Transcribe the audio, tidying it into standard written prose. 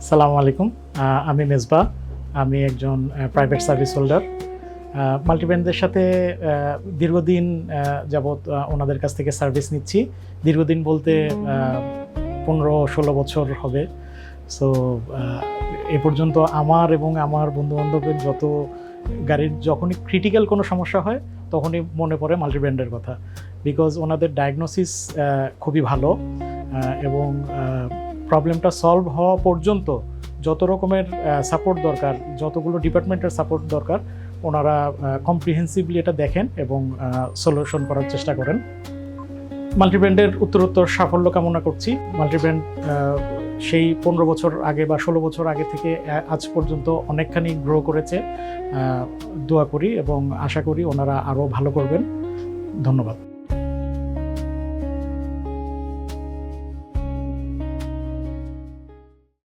সালামু আলাইকুম। আমি মেজবা। আমি একজন প্রাইভেট সার্ভিস হোল্ডার। মাল্টিব্র্যান্ডের সাথে দীর্ঘদিন যাবৎ ওনাদের কাছ থেকে সার্ভিস নিচ্ছি। দীর্ঘদিন বলতে 15-16 বছর হবে। সো এ পর্যন্ত আমার এবং আমার বন্ধুবান্ধবের যত গাড়ির যখনই ক্রিটিক্যাল কোনো সমস্যা হয় তখনই মনে পড়ে মাল্টিব্র্যান্ডের কথা, বিকজ ওনাদের ডায়াগনোসিস খুবই ভালো এবং প্রবলেমটা সলভ হওয়া পর্যন্ত যত রকমের সাপোর্ট দরকার, যতগুলো ডিপার্টমেন্টের সাপোর্ট দরকার, ওনারা কম্প্রিহেন্সিভলি এটা দেখেন এবং সলিউশন করার চেষ্টা করেন। মাল্টিব্র্যান্ডের উত্তরোত্তর সাফল্য কামনা করছি। মাল্টিব্র্যান্ড সেই 15 বছর আগে বা 16 বছর আগে থেকে আজ পর্যন্ত অনেকখানি গ্রো করেছে। দোয়া করি এবং আশা করি ওনারা আরও ভালো করবেন। ধন্যবাদ।